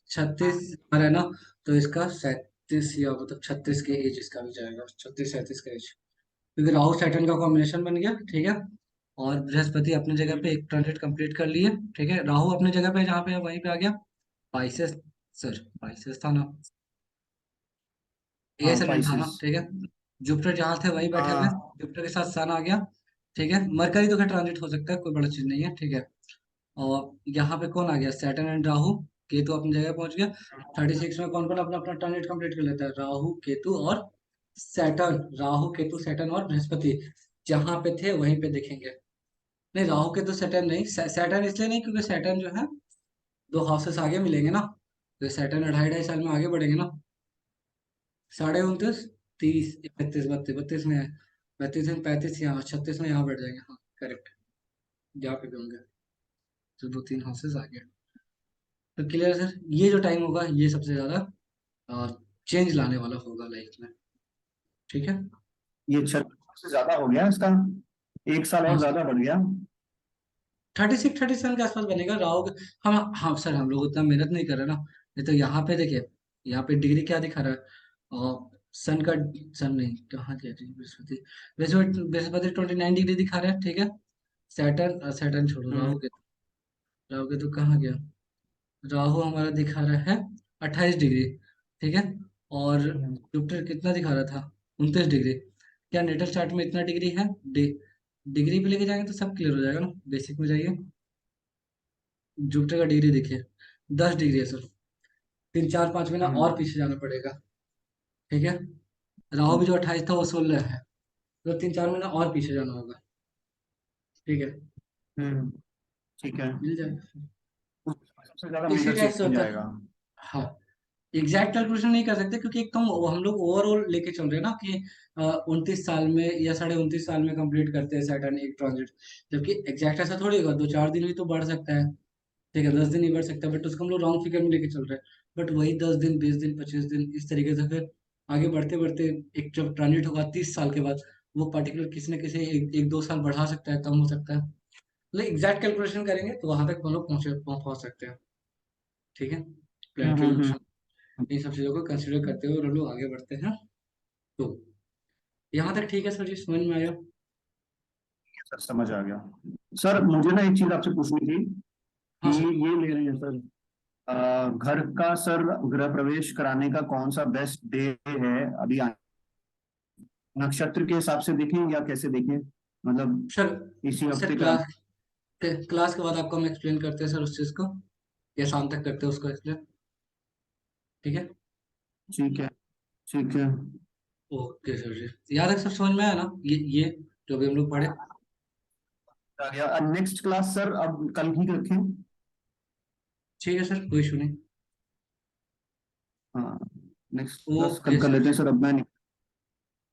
36 है ना, तो इसका 37 या मतलब 36 के एज इसका भी जाएगा, 36 37 का एज। क्योंकि राहु सैटर्न का कॉम्बिनेशन बन गया, ठीक है। और बृहस्पति अपनी जगह पे एक ट्रांजिट कंप्लीट कर लिए, ठीक है। राहु अपनी जगह पे जहाँ पे है वहीं पे आ गया। पाइसेस, सर पाइसेस था ना, ये हाँ सेवन था ना, पाइसेस। ठीक है। जुपिटर जहाँ थे वहीं बैठे हुए, हाँ जुपिटर के साथ सन आ गया, ठीक है। मरकरी तो खैर ट्रांजिट हो सकता है, कोई बड़ा चीज नहीं है, ठीक है। और यहाँ पे कौन आ गया, सैटर्न एंड राहु। केतु अपनी जगह पहुंच गया। 36 में कौन कौन अपना अपना ट्रांजिट कंप्लीट कर लेता है, राहु केतु और सैटर्न। राहु केतु सैटर्न और बृहस्पति जहाँ पे थे वहीं पे दिखेंगे। नहीं, राहु केतु सैटर्न नहीं, सैटर्न इसलिए नहीं क्योंकि सैटर्न जो है दो हाउसेस आगे मिलेंगे ना, तो सैटर्न 2.5 2.5 साल में आगे बढ़ेंगे ना। 29.5, 30, 31, 32, 32 में है। 32 में 35 यहाँ, 36 में यहाँ बैठ जाएंगे, हाँ करेक्ट। यहाँ पे भी होंगे, तो दो तीन हाउसेस आगे। तो क्लियर सर, ये जो टाइम होगा ये सबसे ज्यादा चेंज लाने वाला होगा लाइफ में, ठीक है। ये 36 से ज्यादा हो गया इसका, एक साल हाँ और सर, ज्यादा बढ़ गया। 36 37 के आसपास बनेगा राहु हम हाँ सर, हम लोग उतना मेहनत नहीं कर रहे ना। नहीं तो यहाँ पे देखिए, यहाँ पे डिग्री क्या दिखा रहा है, और सन का, सन नहीं, कहाँ गया जी, बृहस्पति। बृहस्पति बृहस्पति 29 डिग्री दिखा रहा है, ठीक है। सैटर्न, सैटर्न छोड़ो, हम्म। राहु के तो कहाँ गया। राहु हमारा दिखा रहा है 28 डिग्री, ठीक है। और हम्म। जुपिटर कितना दिखा रहा था, 29 डिग्री। क्या नेटल चार्ट में इतना डिग्री है, डिग्री पे लेके जाएंगे तो सब क्लियर हो जाएगा ना। बेसिक में जाइए, जुपिटर का डिग्री देखिए, 10 डिग्री है सर। 3 4 5 महीना और हम्म। पीछे जाना पड़ेगा, ठीक है। राहु भी जो 28 था वो 16 है, तो 3 4 महीना और पीछे जाना होगा, ठीक है। हम्म, ठीक है। मिल जाएगा। सबसे ज्यादा इसी मेजर टाइप से चेंज होता है। आएगा। हाँ, एग्जैक्ट कैलकुलेशन नहीं कर सकते क्योंकि एक तो हम लोग ओवरऑल लेके चल रहे हैं ना कि 29 साल में या 29.5 साल में कंप्लीट करते हैं सैटर्न एक ट्रांजिट। जबकि एग्जैक्ट ऐसा थोड़ी होगा, 2 4 दिन भी तो बढ़ सकता है, ठीक है। 10 दिन ही बढ़ सकता है, बट उसको हम लोग रॉन्ग फिगर में लेके चल रहे हैं। बट वही 10 दिन 20 दिन 25 दिन इस तरीके से फिर आगे बढ़ते बढ़ते एक जब ट्रांजिट होगा 30 साल के बाद, वो पर्टिकुलर किसी न किसी एक दो साल बढ़ा सकता है, कम हो सकता है। मतलब एग्जैक्ट कैलकुलेशन करेंगे तो वहां तक हम लोग पहुंच सकते हैं, ठीक है। प्लानिटरी हम्म। मोशन, इन सब चीजों को कंसिडर करते हुए हम लोग आगे बढ़ते हैं। तो यहाँ तक ठीक है सर जी, समझ में आया। सर समझ आ गया। सर मुझे ना एक चीज आपसे पूछनी थी कि हाँ सर। ये ले रहे हैं सर, घर का सर गृह प्रवेश कराने का कौन सा बेस्ट डे है अभी नक्षत्र के हिसाब से देखें या कैसे देखें, मतलब सर, इसी सर हफ्ते का। क्लास के बाद आपको हम एक्सप्लेन करते हैं सर उस चीज को, या शाम तक करते हैं उसको एक्सप्लेन, ठीक है। ठीक है। ठीक है। ओके सर जी, याद है सब समझ में आया ना, ये जो भी हम लोग पढ़े। आ गया। नेक्स्ट क्लास सर अब कल ही रखें। ठीक है सर, कोई इशू नहीं। हाँ, नेक्स्ट क्लास ओके कल कर सर लेते हैं जी। सर, अब मैं